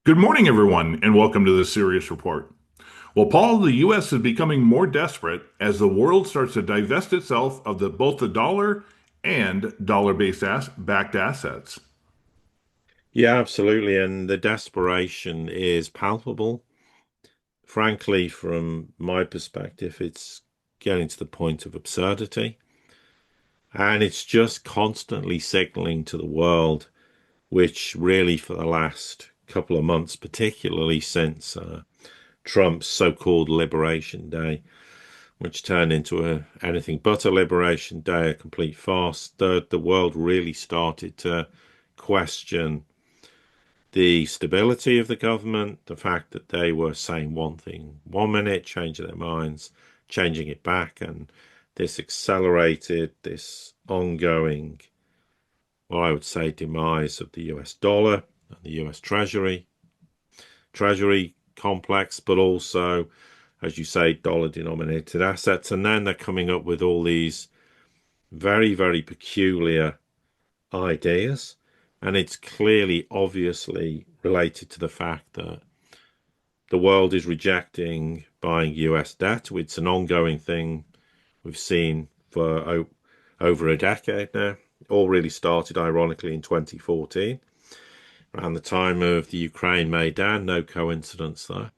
Good morning, everyone, and welcome to the Sirius Report. Well, Paul, the U.S. is becoming more desperate as the world starts to divest itself of both the dollar and dollar-based backed assets. Yeah, absolutely. And the desperation is palpable. Frankly, from my perspective, it's getting to the point of absurdity. And it's just constantly signaling to the world, which really for the last couple of months, particularly since Trump's so-called Liberation Day, which turned into anything but a Liberation Day, a complete farce, the world really started to question the stability of the government, the fact that they were saying one thing one minute, changing their minds, changing it back, and this accelerated this ongoing, well, I would say, demise of the US dollar and the US Treasury complex, but also, as you say, dollar denominated assets. And then they're coming up with all these very, very peculiar ideas. And it's clearly, obviously related to the fact that the world is rejecting buying US debt. It's an ongoing thing we've seen for over a decade now. It all really started, ironically, in 2014, around the time of the Ukraine Maidan. No coincidence there.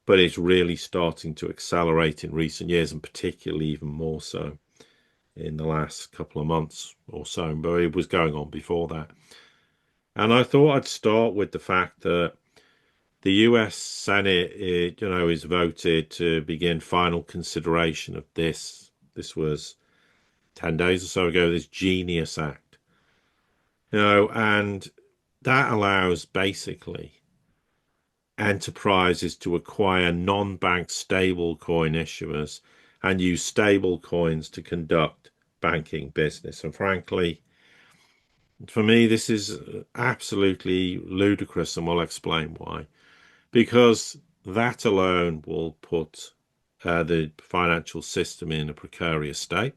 But it's really starting to accelerate in recent years, and particularly even more so in the last couple of months or so. But it was going on before that. And I thought I'd start with the fact that the US Senate, is voted to begin final consideration of this. This was 10 days or so ago, this Genius Act. And that allows basically enterprises to acquire non-bank stablecoin issuers and use stable coins to conduct banking business. And frankly, for me, this is absolutely ludicrous, and we'll explain why. Because that alone will put the financial system in a precarious state.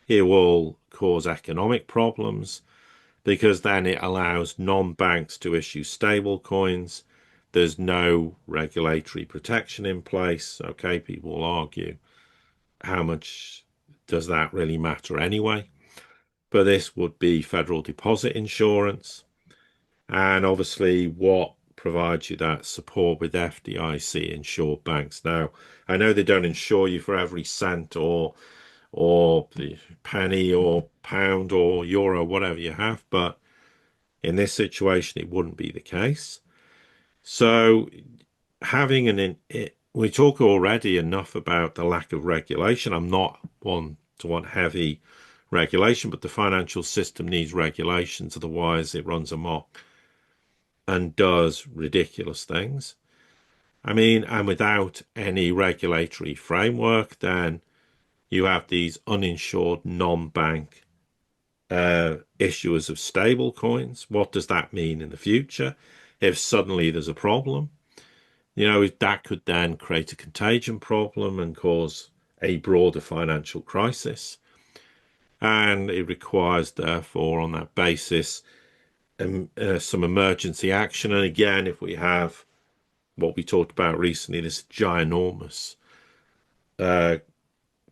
It will cause economic problems because then it allows non-banks to issue stable coins. There's no regulatory protection in place. Okay, people will argue how much does that really matter anyway? But this would be federal deposit insurance. And obviously, what provides you that support with FDIC insured banks? Now, I know they don't insure you for every cent or the penny or pound or euro, whatever you have, but in this situation, it wouldn't be the case. So, having we talk already enough about the lack of regulation. I'm not one to want heavy regulation, but the financial system needs regulations, otherwise, it runs amok and does ridiculous things. I mean, and without any regulatory framework, then you have these uninsured non-bank issuers of stable coins. What does that mean in the future? If suddenly there's a problem, that could then create a contagion problem and cause a broader financial crisis. And it requires, therefore, on that basis, some emergency action. And again, if we have what we talked about recently, this ginormous uh,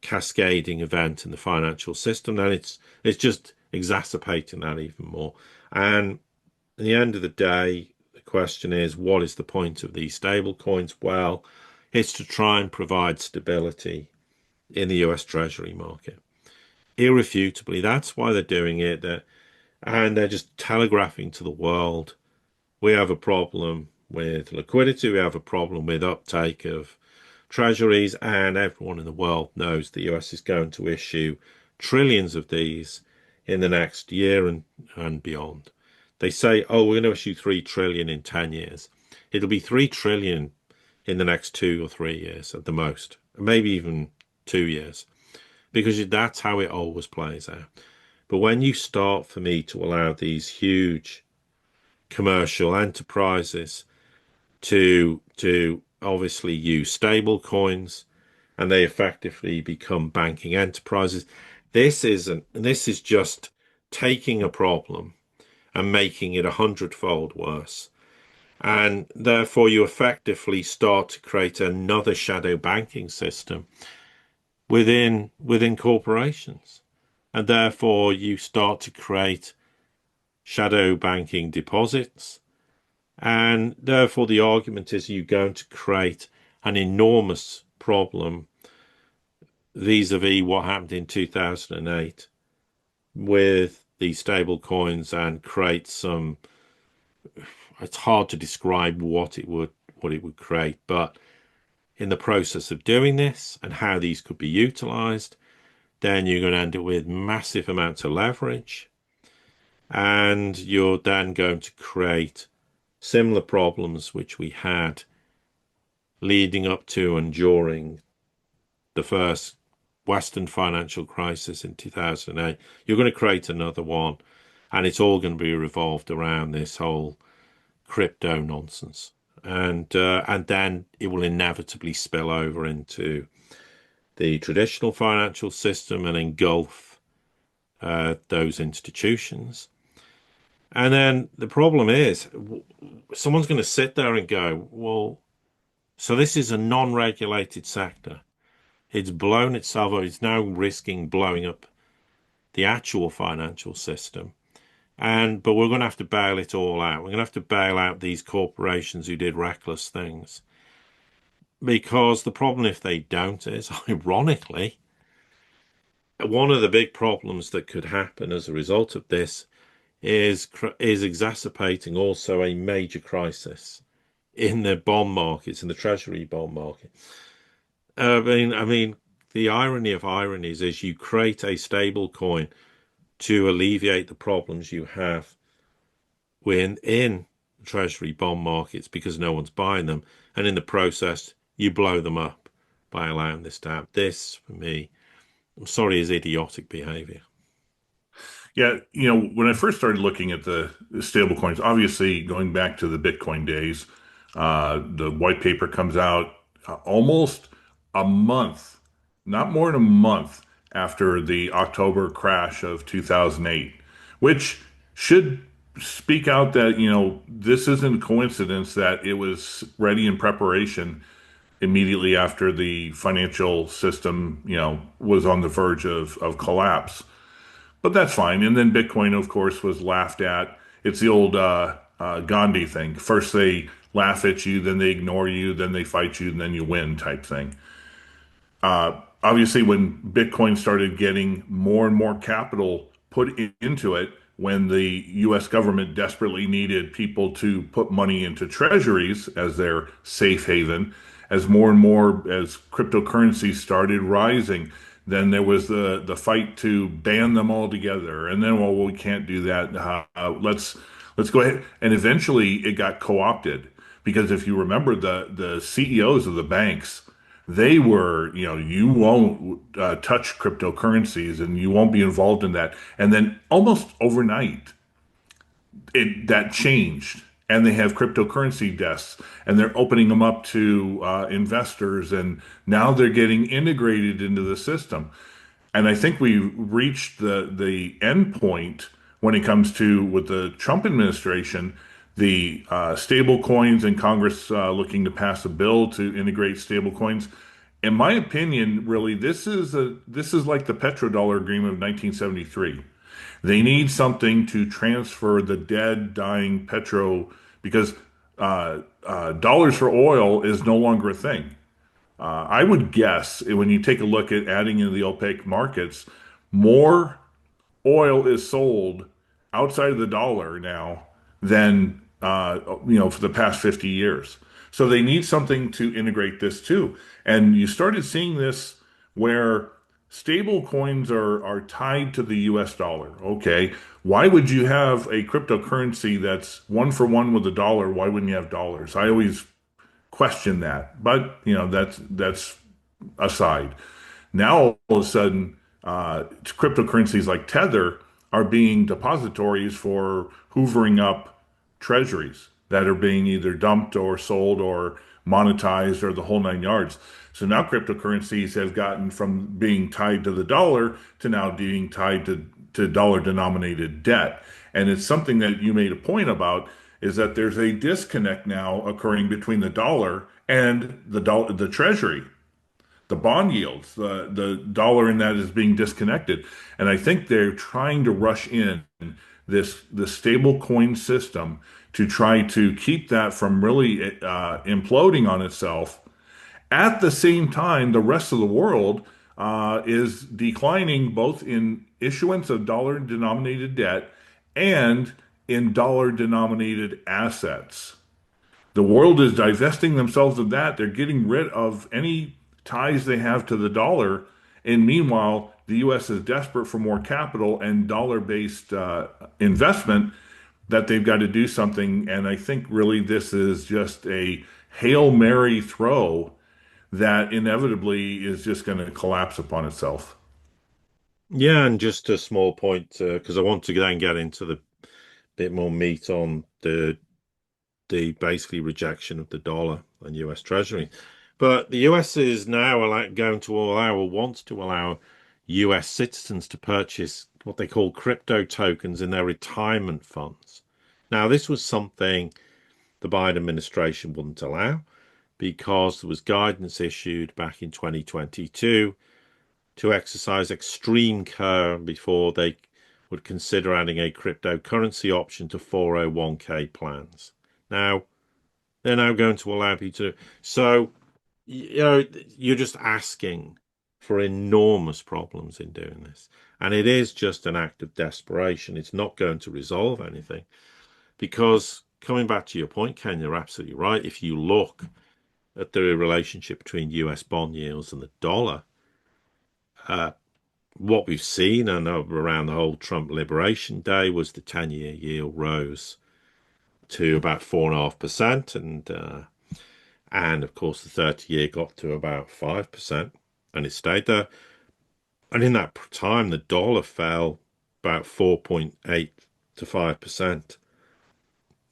cascading event in the financial system, then it's just exacerbating that even more. And at the end of the day, the question is, what is the point of these stable coins? Well, it's to try and provide stability in the US Treasury market. Irrefutably, that's why they're doing it. And they're just telegraphing to the world, we have a problem with liquidity, we have a problem with uptake of treasuries, and everyone in the world knows the US is going to issue trillions of these in the next year and beyond. They say, oh, we're going to issue 3 trillion in 10 years. It'll be 3 trillion in the next 2 or 3 years at the most, maybe even 2 years, because that's how it always plays out. But when you start, for me, to allow these huge commercial enterprises to obviously use stable coins, and they effectively become banking enterprises. This is just taking a problem and making it 100-fold worse. And therefore, you effectively start to create another shadow banking system within corporations. And therefore, you start to create shadow banking deposits. And therefore, the argument is you're going to create an enormous problem vis-a-vis what happened in 2008 with these stable coins and create some. It's hard to describe what it would create, but in the process of doing this and how these could be utilized, then you're going to end up with massive amounts of leverage, and you're then going to create similar problems which we had leading up to and during the first Western financial crisis in 2008. You're going to create another one, and it's all going to be revolved around this whole crypto nonsense. And then it will inevitably spill over into the traditional financial system and engulf those institutions. And then the problem is, someone's going to sit there and go, well, so this is a non-regulated sector. It's blown itself up. It's now risking blowing up the actual financial system. But we're going to have to bail it all out. We're going to have to bail out these corporations who did reckless things. Because the problem, if they don't, is ironically, one of the big problems that could happen as a result of this is exacerbating also a major crisis in the bond markets, in the treasury bond market. I mean, the irony of ironies is you create a stable coin to alleviate the problems you have in treasury bond markets because no one's buying them, and in the process you blow them up by allowing this to happen. This, for me, I'm sorry, is idiotic behavior. Yeah, when I first started looking at the stable coins, obviously going back to the Bitcoin days, the white paper comes out almost a month, not more than a month after the October crash of 2008, which should speak out that, this isn't coincidence that it was ready in preparation immediately after the financial system, was on the verge of collapse. But that's fine. And then Bitcoin, of course, was laughed at. It's the old Gandhi thing. First they laugh at you, then they ignore you, then they fight you, and then you win type thing. Obviously, when Bitcoin started getting more and more capital put into it, when the US government desperately needed people to put money into treasuries as their safe haven, as more and more as cryptocurrencies started rising, then there was the fight to ban them all together. And then, well, we can't do that. Let's go ahead. And eventually it got co-opted because if you remember the CEOs of the banks, they were, you won't touch cryptocurrencies and you won't be involved in that. And then almost overnight, that changed. And they have cryptocurrency desks and they're opening them up to investors. And now they're getting integrated into the system. And I think we reached the end point when it comes to with the Trump administration, the stable coins and Congress looking to pass a bill to integrate stable coins. In my opinion, really, this is like the petrodollar agreement of 1973. They need something to transfer the dead, dying because dollars for oil is no longer a thing. I would guess when you take a look at adding into the opaque markets, more oil is sold outside of the dollar now than for the past 50 years. So they need something to integrate this too. And you started seeing this where stable coins are tied to the US dollar. Okay. Why would you have a cryptocurrency that's one for one with the dollar? Why wouldn't you have dollars? I always question that. But, that's aside. Now, all of a sudden, cryptocurrencies like Tether are being depositories for hoovering up treasuries that are being either dumped or sold or monetized or the whole nine yards. So now cryptocurrencies have gotten from being tied to the dollar to now being tied to dollar denominated debt. And it's something that you made a point about. is that there's a disconnect now occurring between the dollar and the treasury, the bond yields. The dollar in that is being disconnected. And I think they're trying to rush in the stable coin system to try to keep that from really imploding on itself. At the same time, the rest of the world is declining both in issuance of dollar denominated debt and in dollar denominated assets. The world is divesting themselves of that. They're getting rid of any ties they have to the dollar. And meanwhile, the U.S. is desperate for more capital and dollar-based investment that they've got to do something. And I think really this is just a Hail Mary throw that inevitably is just going to collapse upon itself. Yeah, and just a small point, because I want to then get into the bit more meat on the basically rejection of the dollar and US Treasury. But the US is now going to allow or wants to allow US citizens to purchase what they call crypto tokens in their retirement funds. Now, this was something the Biden administration wouldn't allow because there was guidance issued back in 2022 to exercise extreme care before they would consider adding a cryptocurrency option to 401k plans. Now, they're now going to allow people to. So, you're just asking for enormous problems in doing this. And it is just an act of desperation. It's not going to resolve anything. Because coming back to your point, Ken, you're absolutely right. If you look at the relationship between US bond yields and the dollar, uh, what we've seen and around the whole Trump Liberation Day was the 10-year yield rose to about 4.5%, and of course the 30-year got to about 5%, and it stayed there. And in that time, the dollar fell about 4.8 to 5%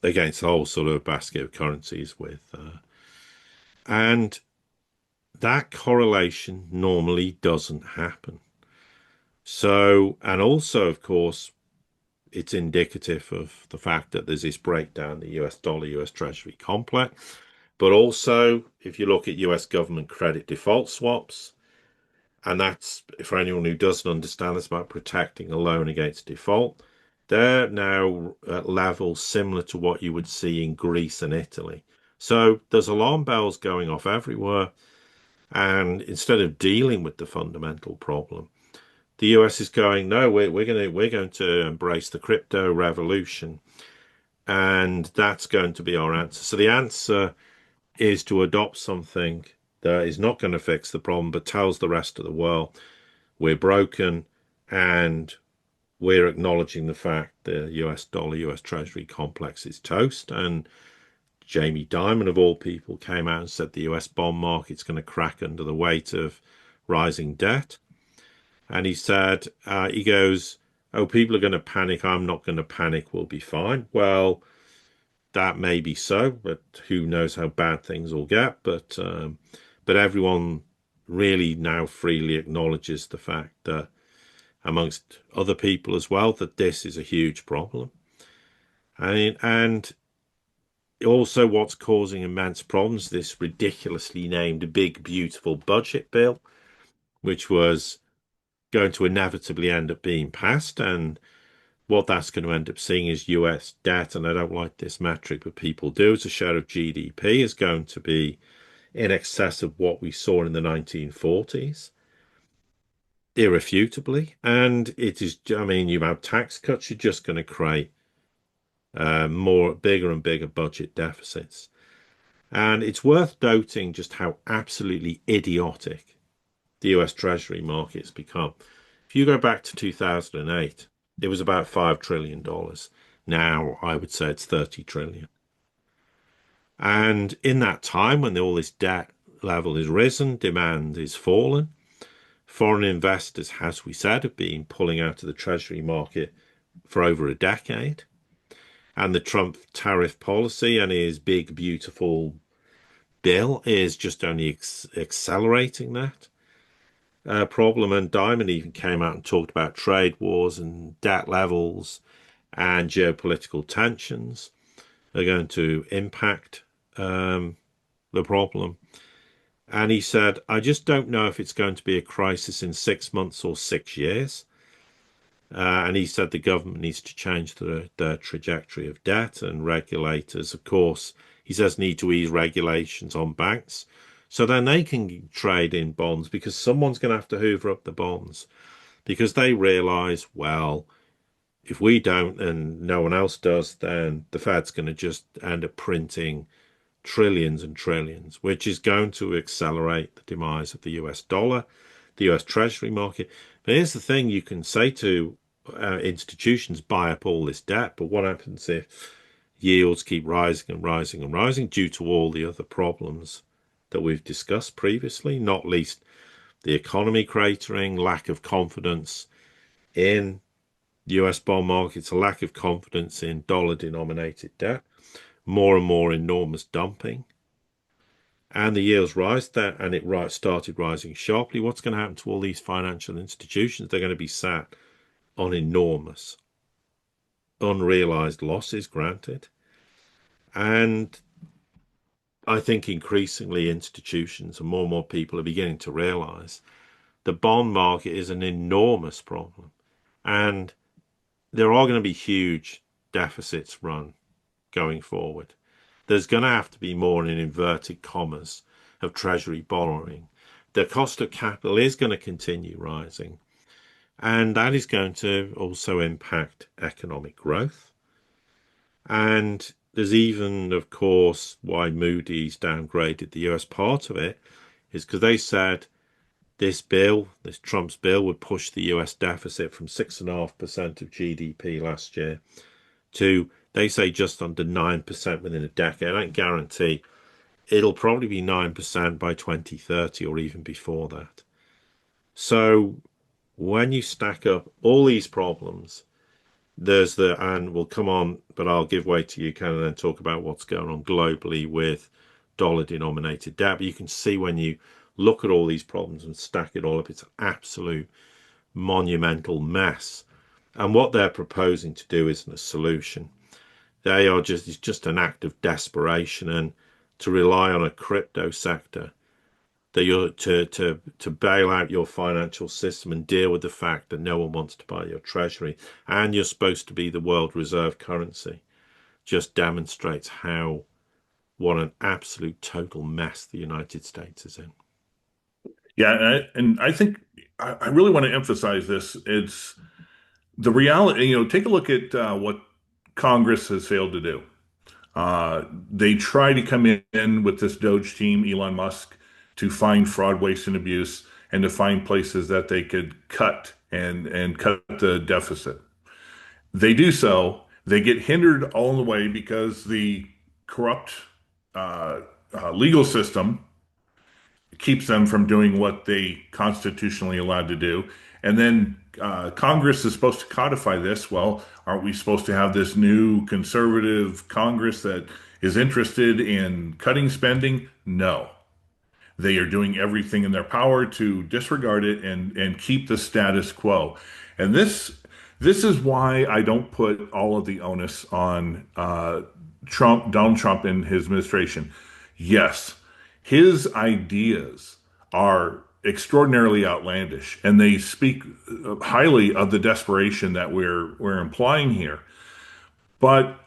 against the whole sort of basket of currencies and that correlation normally doesn't happen. So, and also, of course, it's indicative of the fact that there's this breakdown in the US dollar, US Treasury complex. But also, if you look at US government credit default swaps, and that's, for anyone who doesn't understand, it's about protecting a loan against default. They're now at levels similar to what you would see in Greece and Italy. So there's alarm bells going off everywhere. And instead of dealing with the fundamental problem, the US is going, no, we're going to embrace the crypto revolution, and that's going to be our answer. So the answer is to adopt something that is not going to fix the problem, but tells the rest of the world we're broken and we're acknowledging the fact the US dollar, US Treasury complex is toast. And Jamie Dimon, of all people, came out and said the US bond market's going to crack under the weight of rising debt. And he said, he goes, oh, people are going to panic. I'm not going to panic. We'll be fine. Well, that may be so, but who knows how bad things will get. But everyone really now freely acknowledges the fact that, amongst other people as well, that this is a huge problem. And also what's causing immense problems, this ridiculously named Big Beautiful Budget Bill, which was going to inevitably end up being passed. And what that's going to end up seeing is US debt, and I don't like this metric, but people do, as a share of GDP is going to be in excess of what we saw in the 1940s, irrefutably. And it is, I mean, you have tax cuts, you're just going to create bigger and bigger budget deficits. And it's worth noting just how absolutely idiotic the US Treasury market has become. If you go back to 2008, it was about $5 trillion. Now I would say it's 30 trillion. And in that time, when all this debt level is risen, demand is fallen, foreign investors, as we said, have been pulling out of the Treasury market for over a decade. And the Trump tariff policy and his big, beautiful bill is just only accelerating that problem. And Diamond even came out and talked about trade wars and debt levels and geopolitical tensions. are going to impact the problem. And he said, I just don't know if it's going to be a crisis in 6 months or 6 years. And he said the government needs to change the trajectory of debt, and regulators, of course, he says, need to ease regulations on banks so then they can trade in bonds, because someone's going to have to hoover up the bonds, because they realize, well, if we don't and no one else does, then the Fed's going to just end up printing trillions and trillions, which is going to accelerate the demise of the US dollar, the US Treasury market. But here's the thing, you can say to institutions, buy up all this debt, but what happens if yields keep rising and rising and rising due to all the other problems that we've discussed previously, not least the economy cratering, lack of confidence in US bond markets, a lack of confidence in dollar denominated debt, more and more enormous dumping, and the yields rise there, and it started rising sharply. What's going to happen to all these financial institutions? They're going to be sat on enormous unrealized losses, granted. And I think increasingly institutions and more people are beginning to realize the bond market is an enormous problem. And there are going to be huge deficits run going forward. There's going to have to be more, in inverted commas, of treasury borrowing. The cost of capital is going to continue rising, and that is going to also impact economic growth. And there's even, of course, why Moody's downgraded the US. Part of it is because they said this Trump's bill, would push the US deficit from 6.5% of GDP last year to, they say, just under 9% within a decade. I don't guarantee it'll probably be 9% by 2030 or even before that. So when you stack up all these problems, and we'll come on, but I'll give way to you, Ken, and then talk about what's going on globally with dollar denominated debt. But you can see when you look at all these problems and stack it all up, it's an absolute monumental mess. And what they're proposing to do isn't a solution. It's just an act of desperation, and to rely on a crypto sector that you're to bail out your financial system and deal with the fact that no one wants to buy your treasury, and you're supposed to be the world reserve currency, just demonstrates what an absolute total mess the United States is in. Yeah, and I think I really want to emphasize this. It's the reality. Take a look at what Congress has failed to do. They try to come in with this Doge team, Elon Musk, to find fraud, waste, and abuse, and to find places that they could cut and cut the deficit. They do so. They get hindered all the way because the corrupt legal system keeps them from doing what they constitutionally allowed to do. And then Congress is supposed to codify this. Well, aren't we supposed to have this new conservative Congress that is interested in cutting spending? No. They are doing everything in their power to disregard it and keep the status quo. And this is why I don't put all of the onus on Donald Trump and his administration. Yes, his ideas are extraordinarily outlandish, and they speak highly of the desperation that we're implying here. But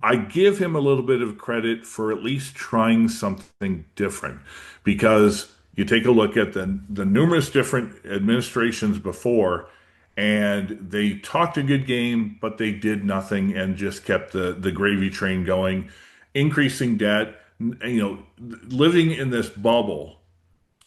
I give him a little bit of credit for at least trying something different, because you take a look at the numerous different administrations before, and they talked a good game, but they did nothing and just kept the gravy train going, increasing debt, living in this bubble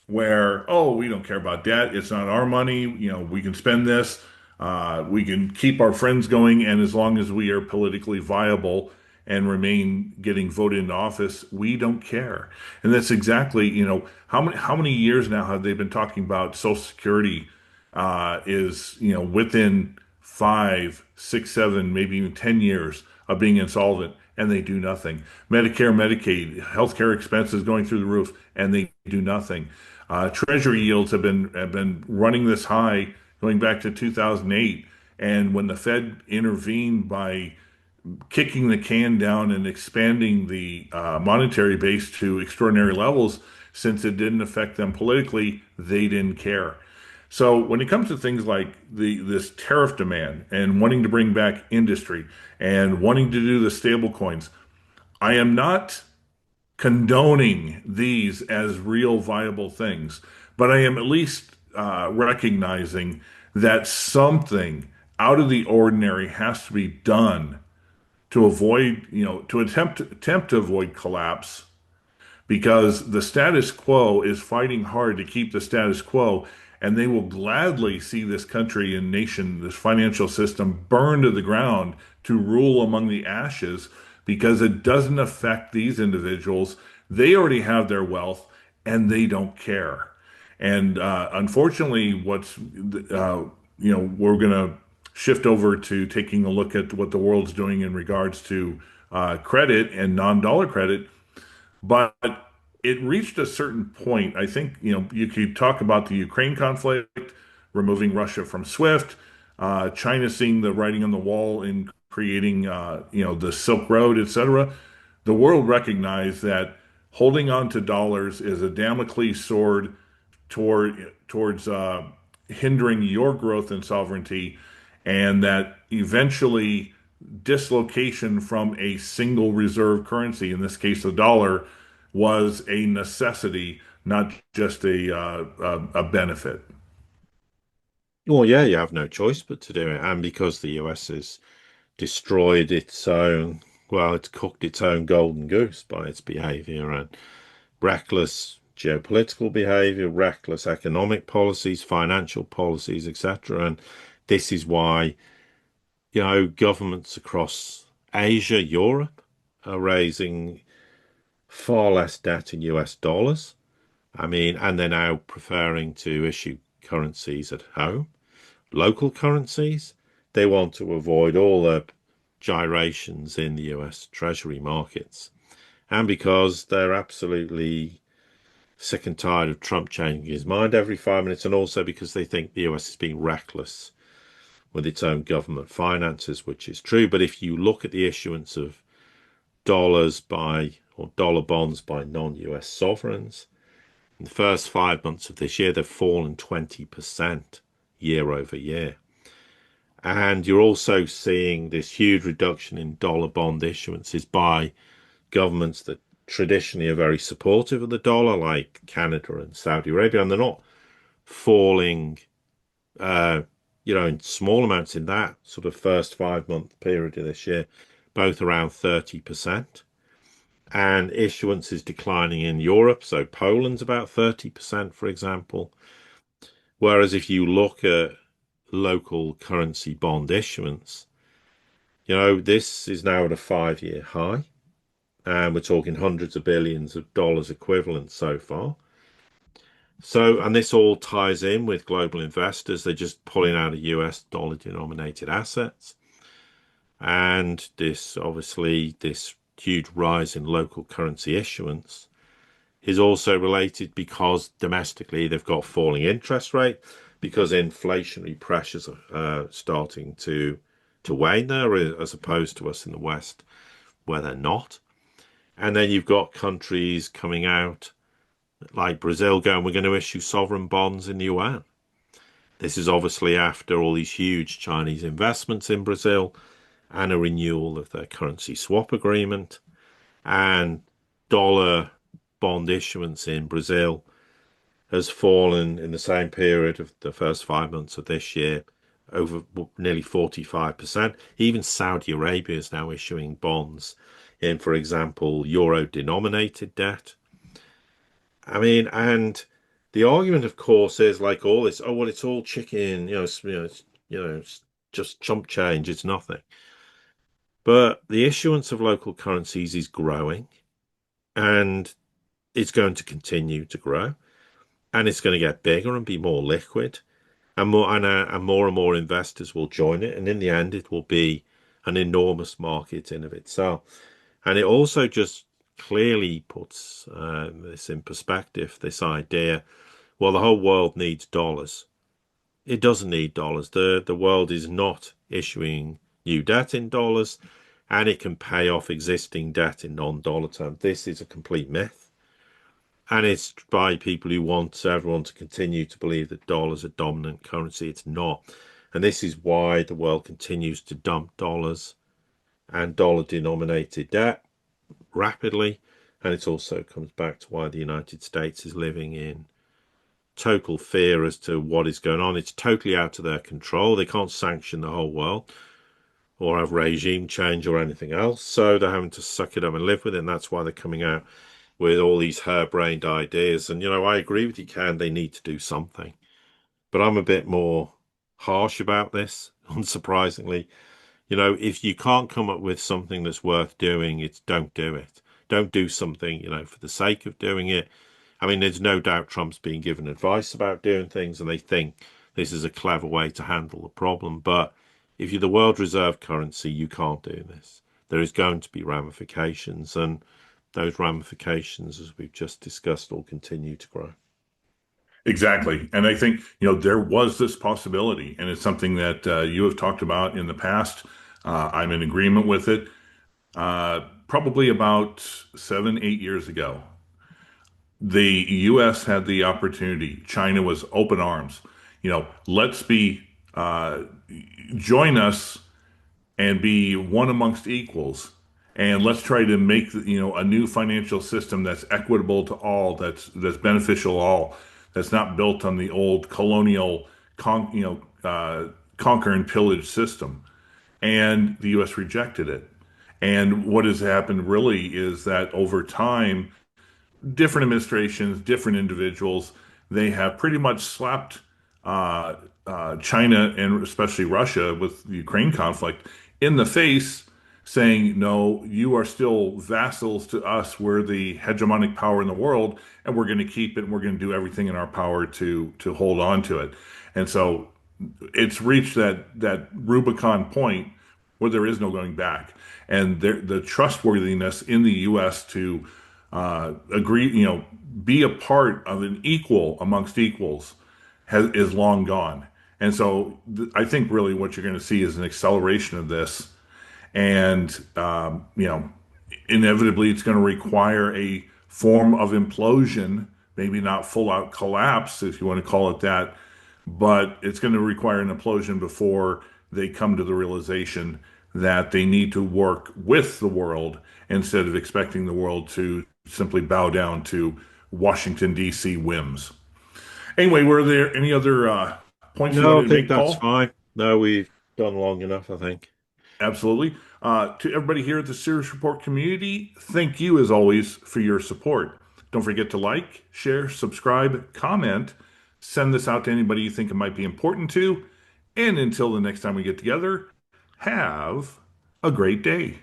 where, oh, we don't care about debt. It's not our money. We can spend this. We can keep our friends going. And as long as we are politically viable and remain getting voted into office, we don't care. And that's exactly, how many years now have they been talking about Social Security is, within 5, 6, 7, maybe even 10 years of being insolvent, and they do nothing. Medicare, Medicaid, healthcare expenses going through the roof, and they do nothing. Treasury yields have been running this high going back to 2008, and when the Fed intervened by kicking the can down and expanding the monetary base to extraordinary levels, since it didn't affect them politically, they didn't care. So when it comes to things like this tariff demand and wanting to bring back industry and wanting to do the stable coins, I am not condoning these as real viable things, but I am at least recognizing that something out of the ordinary has to be done to avoid, to attempt to avoid collapse, because the status quo is fighting hard to keep the status quo, and they will gladly see this country and nation, this financial system, burn to the ground to rule among the ashes, because it doesn't affect these individuals. They already have their wealth and they don't care. And unfortunately, we're going to shift over to taking a look at what the world's doing in regards to credit and non-dollar credit. But it reached a certain point. I think, you could talk about the Ukraine conflict, removing Russia from SWIFT, China seeing the writing on the wall in creating, the Silk Road, etc. The world recognized that holding on to dollars is a Damocles sword towards hindering your growth and sovereignty, and that eventually dislocation from a single reserve currency, in this case the dollar, was a necessity, not just a benefit. Well, yeah, you have no choice but to do it. And because the US has destroyed its own, well, it's cooked its own golden goose by its behavior and reckless geopolitical behavior, reckless economic policies, financial policies, etc. And this is why, governments across Asia, Europe are raising far less debt in US dollars. I mean, and they're now preferring to issue currencies at home, local currencies. They want to avoid all the gyrations in the US Treasury markets. And because they're absolutely sick and tired of Trump changing his mind every 5 minutes, and also because they think the US is being reckless with its own government finances, which is true. But if you look at the issuance of dollars by or dollar bonds by non-US sovereigns, in the first 5 months of this year, they've fallen 20% year over year. And you're also seeing this huge reduction in dollar bond issuances by governments that traditionally are very supportive of the dollar, like Canada and Saudi Arabia, and they're not falling, in small amounts in that sort of first 5 month period of this year, both around 30%. And issuance is declining in Europe. So Poland's about 30%, for example. Whereas if you look at local currency bond issuance, this is now at a 5 year high. And we're talking hundreds of billions of dollars equivalent so far. So, and this all ties in with global investors. They're just pulling out of US dollar denominated assets. And this huge rise in local currency issuance is also related because domestically they've got falling interest rate, because inflationary pressures are starting to wane there, as opposed to us in the West where they're not. And then you've got countries coming out like Brazil going, we're going to issue sovereign bonds in the yuan. This is obviously after all these huge Chinese investments in Brazil and a renewal of their currency swap agreement. And dollar bond issuance in Brazil has fallen in the same period of the first 5 months of this year over nearly 45%. Even Saudi Arabia is now issuing bonds in, for example, euro denominated debt. I mean, and the argument, of course, is like all this, oh, well, it's all chicken, it's just chump change, it's nothing. But the issuance of local currencies is growing, and it's going to continue to grow, and it's going to get bigger and be more liquid, and more investors will join it, and in the end, it will be an enormous market in of itself. And it also just clearly puts this in perspective, this idea, well, the whole world needs dollars. It doesn't need dollars. The world is not issuing new debt in dollars. and it can pay off existing debt in non-dollar terms. This is a complete myth. And it's by people who want everyone to continue to believe that dollars are dominant currency. It's not. And this is why the world continues to dump dollars and dollar denominated debt rapidly. And it also comes back to why the United States is living in total fear as to what is going on. It's totally out of their control. They can't sanction the whole world or have regime change or anything else. So they're having to suck it up and live with it. And that's why they're coming out with all these harebrained ideas. And, I agree with you, Ken, they need to do something. But I'm a bit more harsh about this, unsurprisingly. If you can't come up with something that's worth doing, it's don't do it. Don't do something, for the sake of doing it. I mean, there's no doubt Trump's being given advice about doing things and they think this is a clever way to handle the problem. But if you're the world reserve currency, you can't do this. There is going to be ramifications, and those ramifications, as we've just discussed, will continue to grow. Exactly. And I think, there was this possibility, and it's something that you have talked about in the past. I'm in agreement with it. Probably about 7, 8 years ago, the U.S. had the opportunity. China was open arms. Let's join us and be one amongst equals. And let's try to make a new financial system that's equitable to all, that's beneficial to all, that's not built on the old colonial conquer and pillage system. And the U.S. rejected it. And what has happened really is that over time, different administrations, different individuals, they have pretty much slapped China and especially Russia with the Ukraine conflict in the face, saying, no, you are still vassals to us. We're the hegemonic power in the world, and we're going to keep it, and we're going to do everything in our power to hold on to it. And so it's reached that Rubicon point where there is no going back. And the trustworthiness in the U.S. to agree, be a part of an equal amongst equals is long gone. And so I think really what you're going to see is an acceleration of this. And, inevitably it's going to require a form of implosion, maybe not full out collapse, if you want to call it that, but it's going to require an implosion before they come to the realization that they need to work with the world instead of expecting the world to simply bow down to Washington, D.C. whims. Anyway, were there any other points you No, I wanted to think make, that's Paul? fine. No, we've done long enough, I think. Absolutely. To everybody here at the Sirius Report community, thank you as always for your support. Don't forget to like, share, subscribe, comment, send this out to anybody you think it might be important to. And until the next time we get together, have a great day.